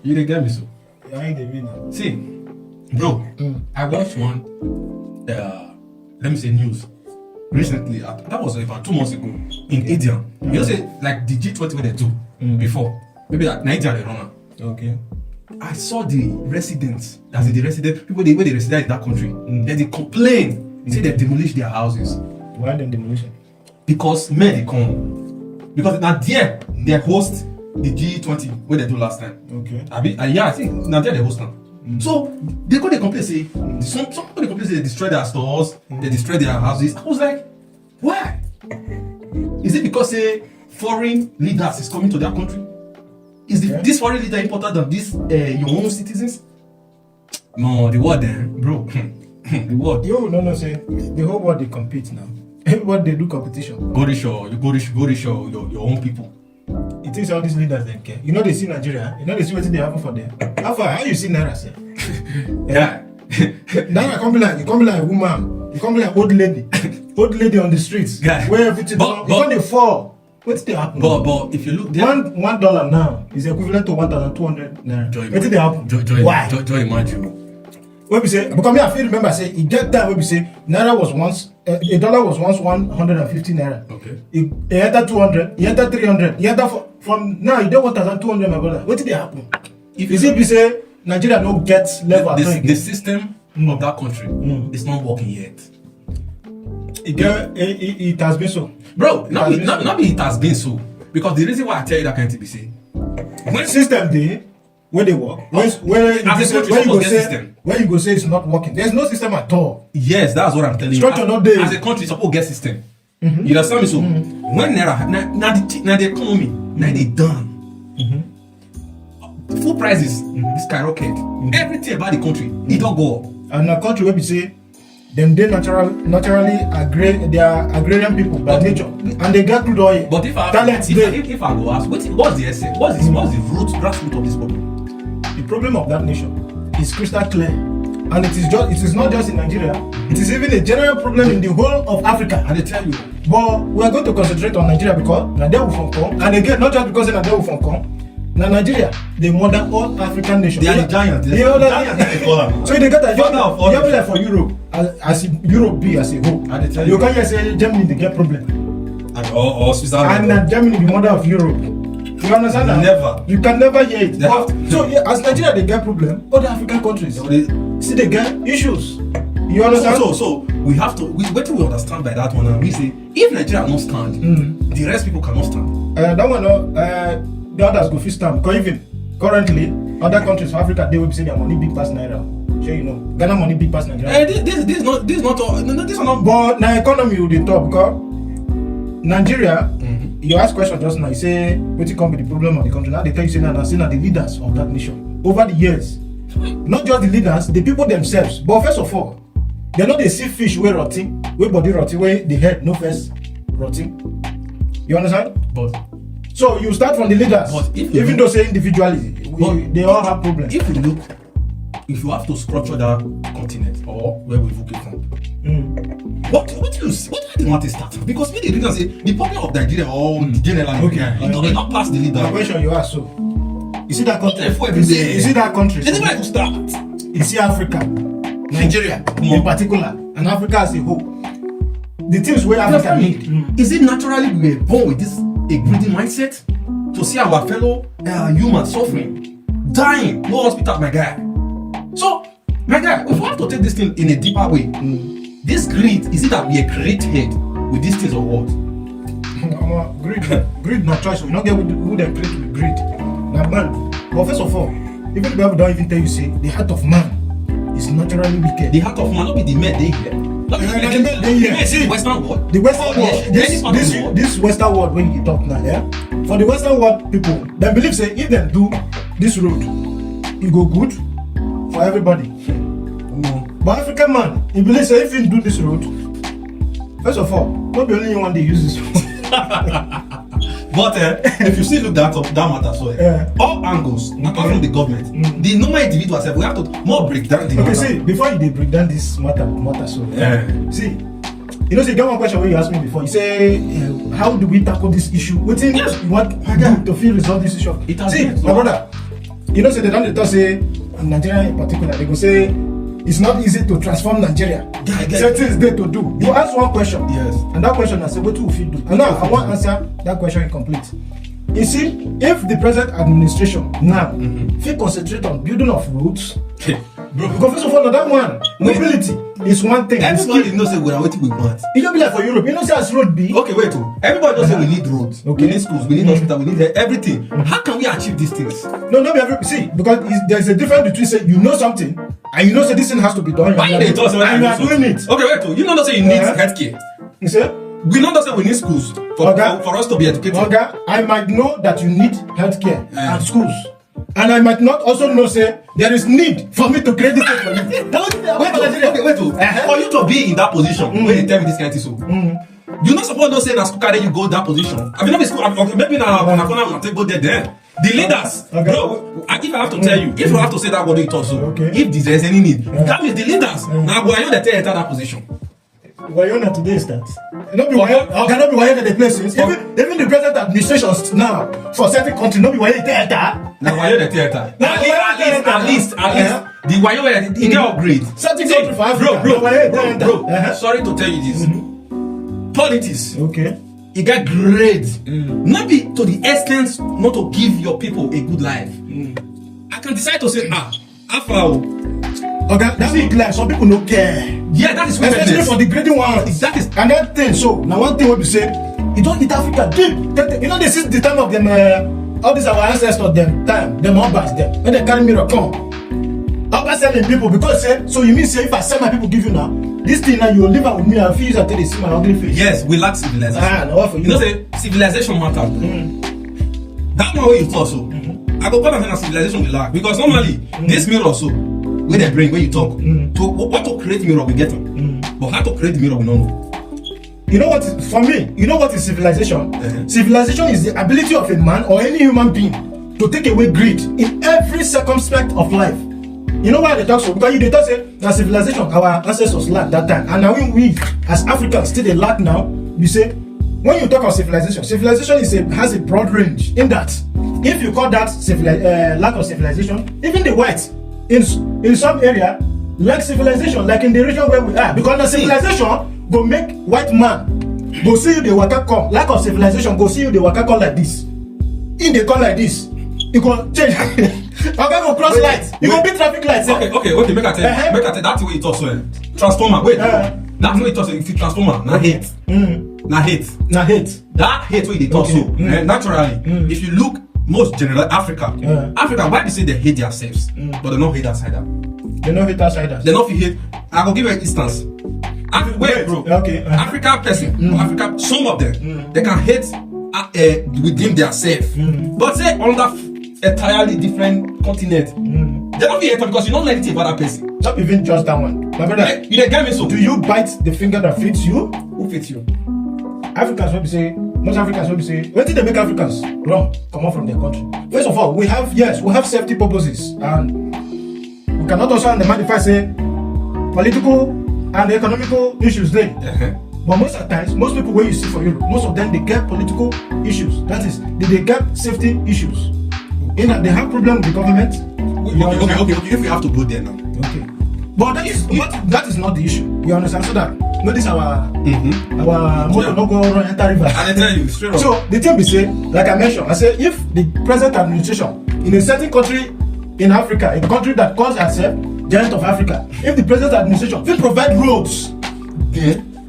You didn't get me so. I ain't the winner. See, bro, I watched one, let me say news, recently. That was about 2 months ago in India. You know, say like the G20 what they do before. Maybe like Nigeria they run. Okay. I saw the residents, as in the resident people, where they reside in that country. Then they complain. They say they demolish their houses. Why them demolition? Because men they come. Because now there they host the G20 what they do last time. Okay. I think now there they host now. So they go they complain say somebody complain say they destroy their stores, they destroy their houses. I was like, why? Is it because say foreign leaders is coming to their country? Is this foreign leader important than this your own citizens? No, the world then, bro. The world. You no say the whole world they compete now. Everybody they do competition. Go to show your own people. It is all these leaders they care. You know they see Nigeria. You know they see what they happen for them. How you see Naira say? Yeah. Naira come be like a woman. You come be like old lady on the streets. Yeah. Where everything you come they fall. What's they happen? But if you look there, $1 now is equivalent to 1,200 naira. What's they happen? Why? Joy imagine. When we say, because me I feel remember say it get time when we say Naira was once $1 was once 150 naira. Okay. He entered 200, he entered 300, he entered from now he don't 1,200 my brother. What did they happen? If you see we say Nigeria don't get level the system of that country is not working yet. It has been so. Bro, not it has been so. Because the reason why I tell you that kind of thing say when system they where they work, where you go say it's not working. There's no system at all. Yes, that's what I'm telling you. Structure not there. As a country, suppose get system. You understand me? So when Naira now the economy, now they done. Food prices skyrocket. Everything about the country, it don't go up. And a country where we say them they naturally they are agrarian people by nature, and they get crude oil. But if I go ask, what's the essence? What's the grassroots of this problem? The problem of that nation is crystal clear, and it is not just in Nigeria. It is even a general problem in the whole of Africa. And they tell you, but we are going to concentrate on Nigeria because Nigeria will come, and again not just because Nigeria will come. Now Nigeria, they modern all African nations. They are the giants. They are the giants. So they get a job like for Europe, as Europe be as a whole. You can't just say Germany they get problem. Or Switzerland. And Germany the mother of Europe. You understand that? Never. You can never hear it. So as Nigeria they get problem, other African countries see they get issues. You understand? So we have to. What do we understand by that one? And we say if Nigeria not stand, the rest people cannot stand. That one the others go fit stand because even currently other countries for Africa they will be saying their money big pass Naira. Sure you know Ghana money big pass Nigeria. This not all. No, this are not. But now economy will be top because Nigeria. You ask question just now. You say what come be the problem of the country. Now they tell you say now the leaders of that nation over the years. Not just the leaders, the people themselves. But first of all, they know they see fish where rotting, where body rotting, where the head no first rotting. You understand? But so you start from the leaders. But even though say individually, they all have problems. If you have to structure that continent or where we look from, what do you want to start? Because when the leaders say the problem of Nigeria or the general, it not pass the leader. The question you ask so. You see that country? You see that country? They never start. You see Africa, Nigeria in particular, and Africa as a whole. The things where Africa need. Is it naturally we were born with this a greedy mindset to see our fellow humans suffering, dying, no hospital, my guy? So, my guy, if we have to take this thing in a deeper way, this greed, is it that we are created with these things or what? Greed not choice. We don't get who they create with greed. Now man, but first of all, even the Bible don't even tell you say the heart of man is naturally wicked. The heart of man, not be the men they here. The Western world. The Western world. This Western world when you talk now, yeah. For the Western world people, they believe say if they do this road, it go good for everybody. But African man, he believes say if you do this road, first of all, not be only one they use this road. But if you still look that matter, so all angles, not from the government, the normal individual self, we have to more break down the matter. Okay, see, before you break down this matter, so see, you know, say get one question where you asked me before. You say, how do we tackle this issue? What thing you want to feel resolve this issue? See, my brother, You know, say they don't talk say in Nigeria in particular. They go say it's not easy to transform Nigeria. Certain is there to do. You ask one question, Yes. and that question I say, what do you do? And now I want to answer that question incomplete. You see, if the present administration now fit concentrate on building of roads, Bro, because first of all, that one mobility is one thing. everybody knows say we are waiting we want. It don't be like for Europe. You know, say as road be. Okay, wait. Everybody knows say we need roads, Okay. we need schools, we need hospital, we need everything. How can we achieve these things? No, not be every. See, because there's a difference between say you know something and you know say this thing has to be done. Why and they talk say you are doing it. Okay, wait. You know say you need Uh-huh. healthcare. You say, We know say we need schools for us to be educated. Oga, I might know that you need healthcare Yeah. and schools. And I might not also know say there is need for me to create this thing for you. Wait. For you to be in that position, when they tell me this kind of thing, so you not supposed to say na school carry you go that position. I mean, not be school. Okay, maybe na corner take go there. Then the leaders, Okay. bro. If I have to tell you, if you have to say that word, you talk so. Okay. If there is any need, that means the leaders. Now, why you they tell enter that position? Why you not today is that? Not be why cannot be why the places. Even the present administrations now for certain countries, not be why they enter. Now, why you they tell enter? At least, Uh-huh. the why you they get upgrade. Certain country for Africa. Bro. Uh-huh. Sorry to tell you this. Politics. Okay. You get grades. Not be to the extent not to give your people a good life. I can decide to say, after Okay, that's it. Like some people don't care. yeah, that is Especially wickedness. for the grading ones. That is And that thing, so now one thing will be say, you don't hit Africa deep. You know, this is the time of them, all these our ancestors, them time, them Obas, them. When they carry mirror come. Obas selling people because say, so you mean say if I sell my people give you now, this thing now you will live out with me and feel until they see my ugly face. yes, we lack civilization. No, what for you? You know, say civilization matters. That one way you talk so. I go call them civilization we lack because normally this mirror so where they bring when you talk to what to create mirror we get them, but how to create the mirror we don't know. You know what is, for me, you know what is civilization? Uh-huh. Civilization is the ability of a man or any human being to take away greed in every circumspect of life. You know why they talk so? Because you they talk say that civilization our ancestors lacked that time, and now we as Africans still they lack now. We say when you talk of civilization, has a broad range. In that, if you call that lack of civilization, even the whites in some area lack civilization, like in the region where we are, because the civilization go make white man go see you the waka come. Lack of civilization go see you the waka come like this. In the come like this, you go change. Okay, go cross lights. You go beat traffic lights. Okay. Make I tell you. Make I tell you that's the way it talks. Transformer. Wait. That's the way it talks. If you transformer, not hate. Not hate. Now hate. That hate way they talk so. Naturally, if you look most general Africa, why they say they hate themselves, but they don't hate outsider. They know hate outsiders. They don't hate. I will give you an instance. Wait, bro. Okay. African person, Africa, some of them, they can hate within themselves, but say under entirely different continent. They don't be hate because you don't know anything about that person. Not even just that one. My brother, You they get me so. do you bite the finger that fits you? Who fits you? Africans will be say, most Africans will be say, when did they make Africans wrong? Come out from their country. First of all, we have safety purposes, and we cannot also undermine say political and economical issues there. But most of the times, most people where you see for Europe, most of them they get political issues. That is, they get safety issues. In that they have problem with the government. Okay. If we have to go there now. Okay. But that is not the issue. You understand? So that notice our motor no go run enter river. I tell you straight up. So the thing we say, like I mentioned, I say if the present administration in a certain country in Africa, a country that calls itself giant of Africa, if the present administration will provide roads,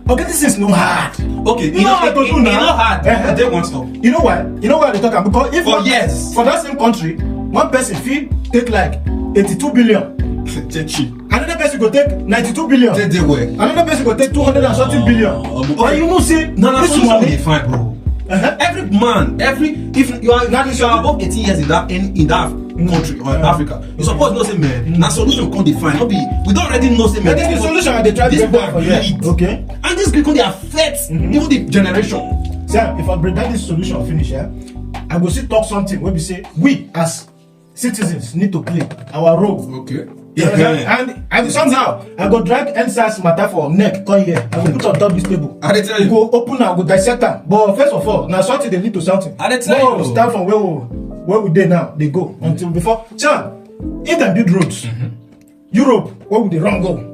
okay, this is no hard. Okay, You know how to do now. It's not hard. Uh-huh. They want stop. You know why? You know why they talk about? Because if For years. for that same country, one person fee take like 82 billion. Cheap. Another person go take 92 billion. They were. Another person go take 200 and something billion. And you know say this solution money. they find, bro. Every man, if you are above 18 years in that country or in Africa, you suppose know say man. Now solution can't define. Not be we don't already know say man. That is the solution they try to get back for you. Okay. And this can they affect even the generation. Sir, if I break down this solution finish, I go see talk something where we say we as citizens need to play our role. Okay. And somehow I go drag NSAS matter for neck come here. I go put on top this table. I tell you. Go open and go dissect them. But first of all, now something they need to something. I tell you. Start from where where we dey now, they go until before. Chan, if they build roads, Europe, where would they run go?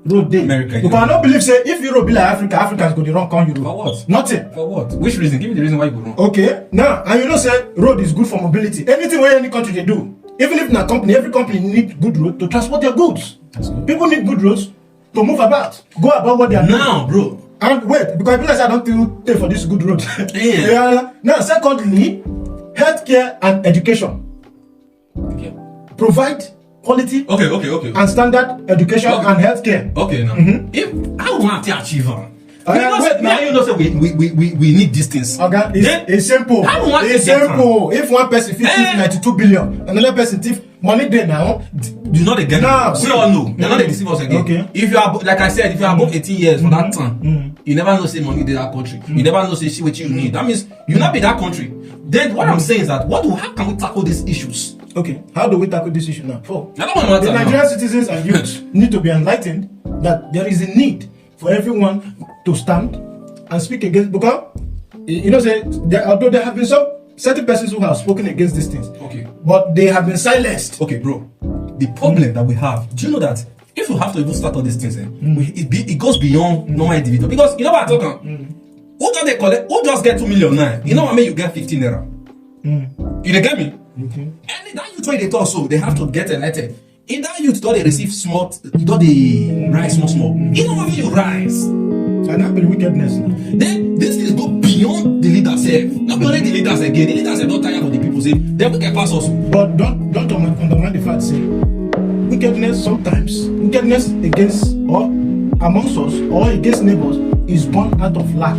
Road day. America. Because I don't believe say if Europe be like Africa, Africans go the wrong come Europe. For what? Nothing. For what? Which reason? Give me the reason why you go wrong. Okay. Now, and you know say road is good for mobility. Anything where any country they do, even if na company, every company need good road to transport their goods. That's good. People need good roads to move about, go about what they are doing. Now, bro. And wait, because people say I don't think pay for this good road. Yeah. Now, secondly, healthcare and education. Okay. Provide quality Okay. and standard education Okay. and healthcare. Okay, now. If I want to achieve Wait, now you know say we need these things. Okay, it's simple. How we want It's to get simple. If one person thief 92 billion, another person thief money there now. You know they get Now, we all know. They're not they deceive us again. Okay. If you are like I said, if you are above 18 years for that time, you never know say money in that country. You never know say see what you need. That means you not be that country. Then what I'm saying is that how can we tackle these issues? Okay, how do we tackle this issue now? I don't want to The Nigerian citizens and youth need to be enlightened that there is a need for everyone to stand and speak against, because you know say although there have been some certain persons who have spoken against these things, Okay. but they have been silenced. Okay, bro. The problem that we have, do you know that if you have to even start all these things, it goes beyond normal individual. Because you know what I'm talking? Who just they collect? Who just get 2 million now? You know what I mean? You get 15 naira. You dey get me? Okay. And that youth when they talk so, they have to get elected. In that youth, do they receive small? Do they rise small? You know what I mean? You rise. And that be wickedness now. Then these things go beyond the leaders. Not only the leaders again. The leaders are not tired of the people. Say then we can pass us. But don't undermine the fact say wickedness sometimes, wickedness against or amongst us or against neighbors is born out of lack.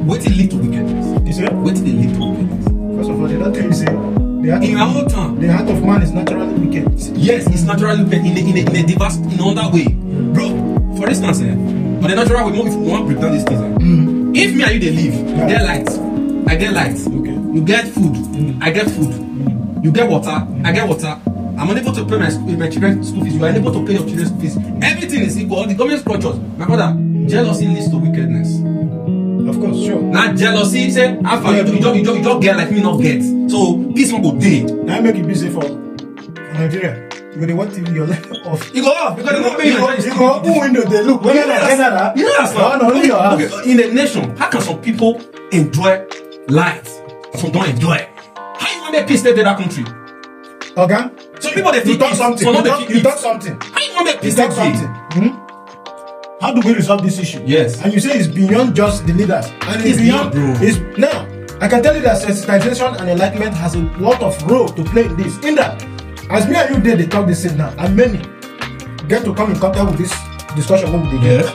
Wait till lead to wickedness. You see? Wait till they lead to wickedness. First of all, they don't tell you say In our own time. the heart of man is naturally wicked. Yes, it's naturally wicked in a diverse in another way. Bro, for instance, on the natural way, if we want to break down these things, if me and you they live, you get light, I get light. Okay. You get food, I get food. You get water, I get water. I'm unable to pay my children's school fees. You are unable to pay your children's school fees. Everything is equal. The government structures. My brother, jealousy leads to wickedness. Of course, sure. Not jealousy. Say, after you don't get like me not get. So peace won't go day. Now make it busy for Nigeria. When they want TV, you're like off. You go off because they don't pay You go open window, they look. When they're general, yes, not only your house. okay, in a nation, how can some people enjoy light? Some don't enjoy. How you want make peace stay in that country? Okay. Some people they You think talk something. You talk something. How you want make You peace stay talk something. How do we resolve this issue? Yes. And you say it's beyond just the leaders. And It's beyond, bro. It's now. I can tell you that sensitization and enlightenment has a lot of role to play in this. In that, as me and you did, they talk this thing now, and many get to come in contact with this discussion what we did.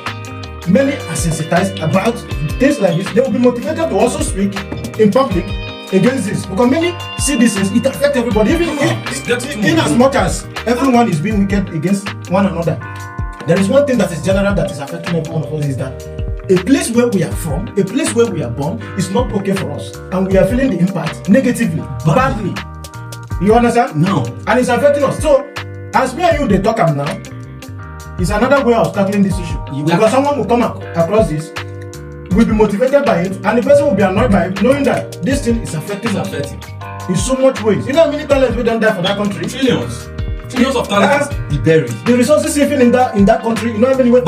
Many are sensitized about things like this. They will be motivated to also speak in public against this, because many see this as it affects everybody. Even in as much as everyone is being wicked against one another, there is one thing that is general that is affecting every one of us, is that a place where we are from, a place where we are born, is not okay for us, and we are feeling the impact negatively, badly. You understand? No. And it's affecting us. So, as me and you they talk am now, it's another way of tackling this issue. Because someone will come across this, will be motivated by it, and the person will be annoyed by it, knowing that this thing is affecting us in so much ways. You know how many talents we don't die for that country? Trillions of talents be buried. The resources even in that country, you know how many ways?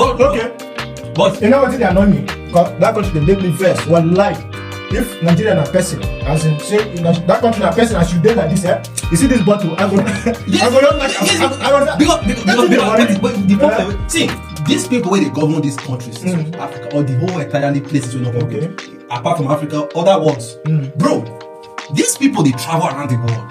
But you know what they annoy me? Because that country they make me first. One lie. If Nigeria na person, as in say in that country na person, as you did like this, you see this bottle, I go But the problem, see, these people where they govern these countries, Africa or the whole entirely places we know, apart from Africa, other worlds, bro, these people they travel around the world.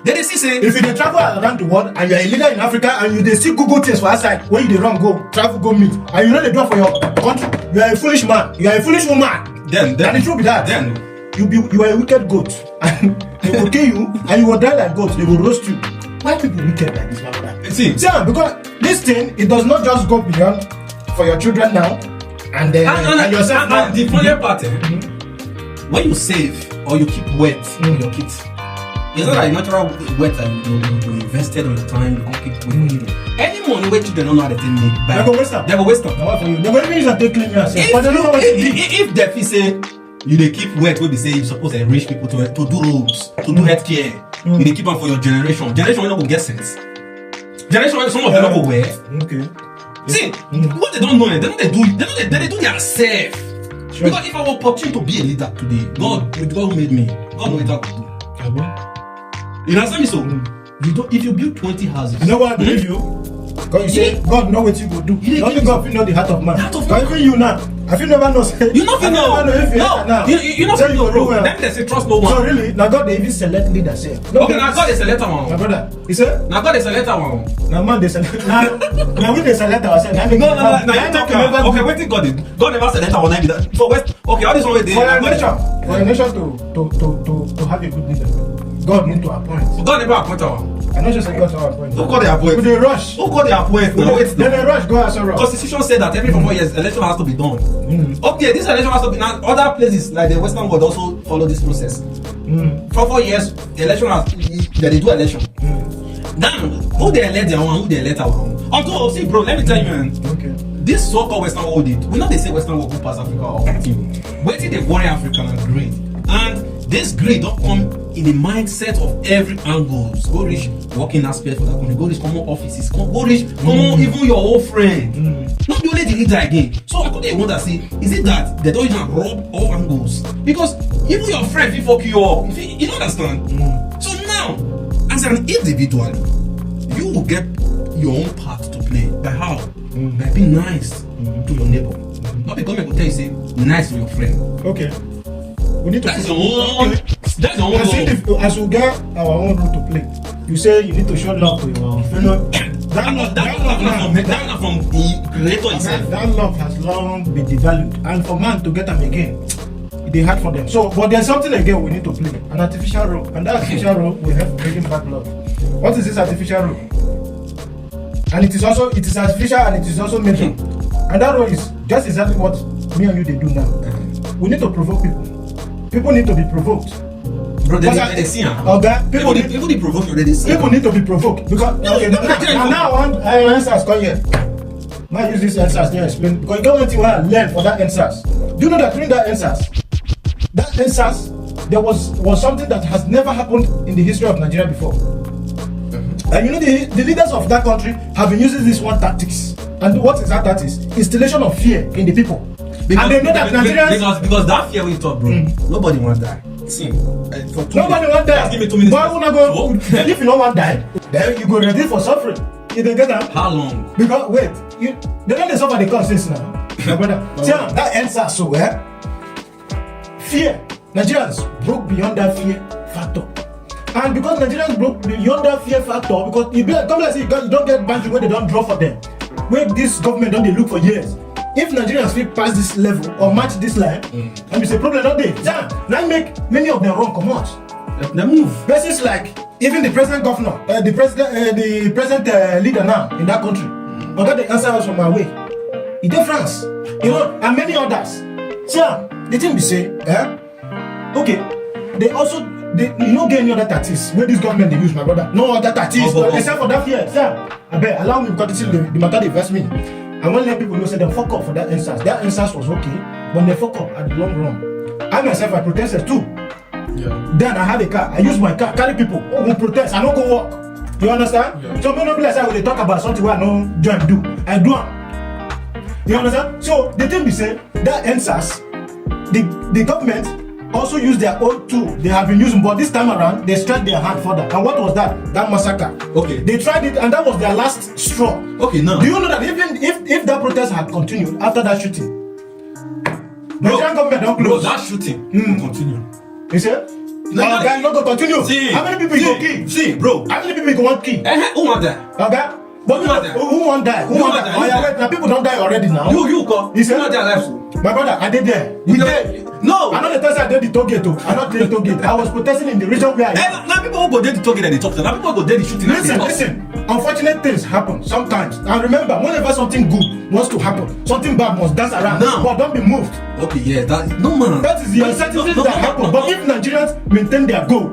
Then they see say, if you travel around the world and you're a leader in Africa and you still Google things for outside, when you run go travel go meet, and you know they do it for your country, you are a foolish man, you are a foolish woman. Then and the truth be that then you are a wicked goat, and they will kill you and you will die like goats. They will roast you. Why people wicked like this, my brother? See, because this thing, it does not just go beyond for your children now and yourself now. And the funny part, when you save or you keep wet for your kids, it's not like natural wet that you invested on your time, you can't keep waiting. Any money where children don't know how to make back, they go waste them. They go waste them. They go even use a take clean yourself. But they don't know what to do. If they feel say you dey keep wealth wey be say you suppose enrich people to do roads, to do healthcare. You dey keep am for your generation. Generation wey no go get sense. Generation wey some of them no go wear. Okay. See, what they don't know, they dey do their self. Sure. Because if I were opportunity to be a leader today, God who made me, God know what I could do. You understand me? So you don't. If you build 20 houses, you know what I believe you. Because you say God know what you go do. Only God will know the heart of man. But even you now, I feel never know. You know, you know, say you go do well. Then they say trust no one. So really, now God they even select leader say. Okay, now God is select one. My brother, he said. Now God is select one. Now man they select. Now we they select ourselves. No. You talk about okay. Wait till God did. God never select one. That. So West. Okay, all this one they. For a nation to have a good leader, God need to appoint. God never appoint one. I know just God to appoint. Who call the appoint? They rush. Who call the appoint? No, wait. Then they rush. Go as a rush. Constitution said that every 4 years election has to be done. Okay, this election has to be now. Other places like the Western world also follow this process. For 4 years, the election has they do election. Then who they elect their one, who they elect our one. Although see, bro, let me tell you, man. Okay. This so-called Western world did. We know they say Western world go pass Africa or team. Wait till they worry African and greed. And this greed don't come in the mindset of every angles. Go reach working aspect for that country. Go reach common offices. Go reach common even your old friend. Not the only the leader again. So I couldn't wonder say, is it that they don't even rub all angles? Because even your friend will fuck you up. You don't understand? So now, as an individual, you will get your own part to play. By how? By being nice to your neighbor. Not because I will tell you say nice to your friend. Okay. We need to. That's your own. That's your own. As we get our own role to play, you say you need to show love to your fellow. That love from the creator himself. That love has long been devalued, and for man to get them again, it hard for them. So, but there's something again we need to play, an artificial role, and that artificial role will help bringing back love. What is this artificial role? And it is artificial and it is also mental. And that role is just exactly what me and you they do now. We need to provoke people. People need to be provoked. Bro, they see people need provoke already. People need to be provoked because now I want answers come here. Now use this answers to explain because you don't want to learn for that answers. Do you know that during that answers there was something that has never happened in the history of Nigeria before. And you know the leaders of that country have been using this one tactics. And what is that tactics? Installation of fear in the people. Because, and they know that Nigerians because that fear we talk, bro. Nobody want die. See, nobody want die. Give me 2 minutes. But when I go, if you don't want die, then you go ready for suffering. You don't get that? How long? Because wait, they don't suffer the cause now. My brother, see that answer so fear. Nigerians broke beyond that fear factor. And because Nigerians broke beyond that fear factor, because you come like say you don't get bank where they don't draw for them. Where this government don't they look for years. If Nigerians fit pass this level or match this line, and it's a problem, don't they? Yeah, now make many of them wrong come out. They move. Places like even the present governor, the present leader now in that country, I got the answer from my way. He did France, you know, and many others. So the thing we say, okay, they also you don't get any other tactics where this government they use, my brother. No other tactics except for that fear. Sir, I bet allow me because this is the matter they invest me. I want to let people know say them fuck up for that answers. That answers was okay, but they fuck up at the long run. I myself I protested too. Yeah. Then I had a car. I use my car, carry people who protest. I don't go walk. You understand? Yeah. So many people like when they talk about something where I don't join do. I do. You understand? So the thing we say that answers, the government also use their own tool they have been using, but this time around they stretched their hand further. And what was that? That massacre. Okay. They tried it, and that was their last straw. Okay, now. Do you know that even if that protest had continued after that shooting, Nigerian government don't close. That shooting will continue. You see? No, guys, not gonna continue. See, how many people go kill? See, bro. How many people go want kill? Who want that? Okay. But who want die? Who want die? Oh yeah, wait. Now people don't die already now. You go. You see? Not their lives. My brother, I did there. We did. No. I know the time I did the toll gate. I not did the toll gate. I was protesting in the region where I am. Now people who go there the toll gate and they talk. Now people go there the shooting. Listen. Unfortunate things happen sometimes. And remember, whenever something good wants to happen, something bad must dance around. No. But don't be moved. Okay, yeah, that no man. That is the uncertainty that happen. But if Nigerians maintain their goal,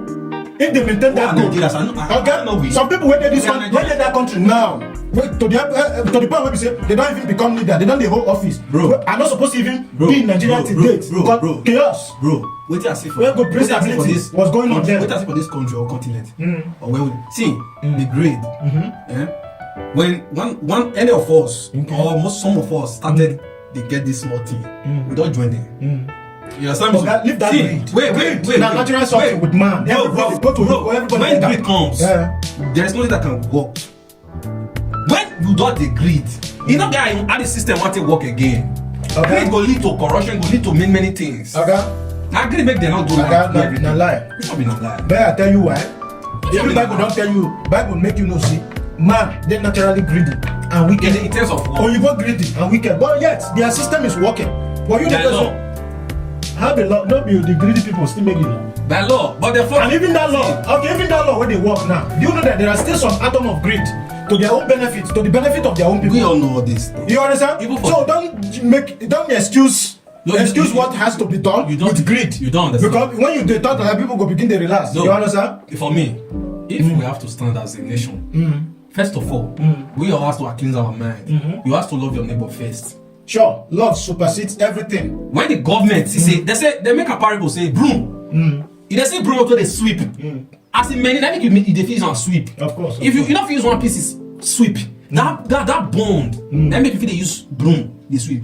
if they maintain that goal, okay. Some people where they this one, where they that country now. Wait, to the point where we say they don't even become leader, they don't the whole office. Bro, I'm not supposed to even be in Nigeria till date. Bro, chaos. Bro, wait I see for where go president for this? What's going on there? Wait I see for this country or continent. Or where we see the grade. When one any of us or some of us started, they get this small thing. We don't join them. You understand me? Leave that greed. Wait. Now natural something with man. Everybody go to everybody. When greed comes, there is nothing that can work. When you don't the greed, you know guy how the system want to work again. Greed go lead to corruption, go lead to many things. Now greed make them not do like na lie. It's not be na lie. But I tell you why. Even Bible don't tell you. Bible make you know see. Man, they're naturally greedy and wicked. In terms of what? Oh, you got greedy and wicked. But yet their system is working. But you know how the law, not be the greedy people still make it law. By law, but the and even that law where they work now, do you know that there are still some atom of greed to their own benefit, to the benefit of their own people? We all know this. You understand? So don't excuse what has to be done with greed. You don't understand. Because when you talk to other people go begin to relax. You understand? For me, if we have to stand as a nation, first of all, we all have to cleanse our mind. You have to love your neighbor first. Sure, love supersedes everything. When the government they make a parable say broom. If they say broom, okay, they sweep. As in many, that make you use one sweep. Of course. If you don't use one piece, is sweep. That bond, that make you feel they use broom, they sweep.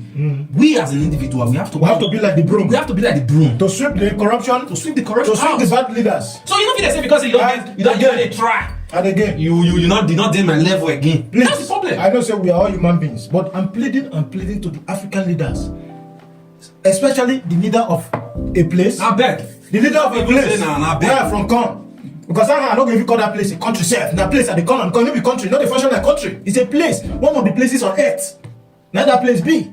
We as an individual, we have to be like the broom. We have to be like the broom to sweep the corruption, to sweep the bad leaders. So you know what they say because you don't try. And again, you did not do my level again. Please, that's the problem. I know say we are all human beings, but I'm pleading to the African leaders, especially the leader of a place. I beg. The leader of a place where I from come. Because I'm not going to call that place a country self. That place at the corner, because maybe country, not a function like country. It's a place, one of the places on earth. Let that place be.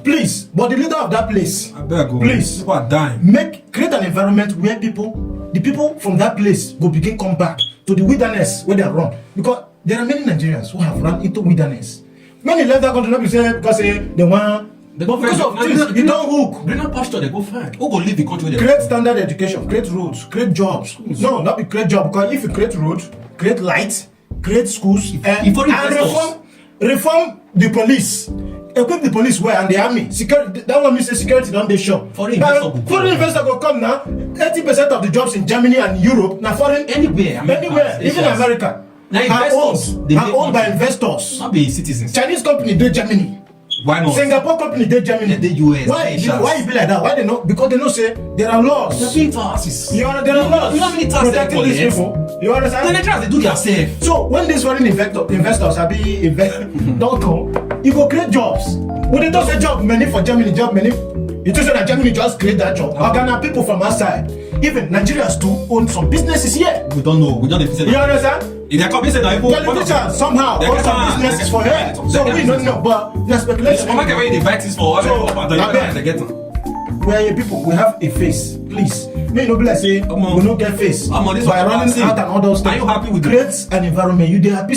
Please, but the leader of that place, I beg, please, people are dying. Create an environment where the people from that place go begin come back to the wilderness where they are run. Because there are many Nigerians who have run into wilderness. Many left that country not because they want. They go because of things you don't hook. Bring up pasture, they go find. Who go leave the country? Create standard education, create roads, create jobs. No, not be create job, because if you create roads, create lights, create schools, and reform the police. Equip the police well and the army. Security. That one means security don't they show. Foreign investor go come now. 80% of the jobs in Germany and Europe now foreign anywhere, even America. Now investors are owned by investors. Not be citizens. Chinese company do Germany. Why not? Singapore company do Germany. The US. Why you be like that? Why they know? Because they know say there are laws. They're paying taxes. There are laws. You know how many taxes protecting these people. You understand? The Nigerians they do themselves. So when these foreign investors are being don't come, you go create jobs. When they don't say job many for Germany, job many. You just say that Germany just create that job. Ghana people from outside, even Nigerians too own some businesses here. We don't know. We don't know. You understand? If they come, say that politicians somehow own some businesses for here. So we don't know, but there's speculation. I'm not going to invite this for they get them. We are people. We have a face. Please, may no be like say we don't get face by running out and all those things. Are you happy with create an environment? You they happy.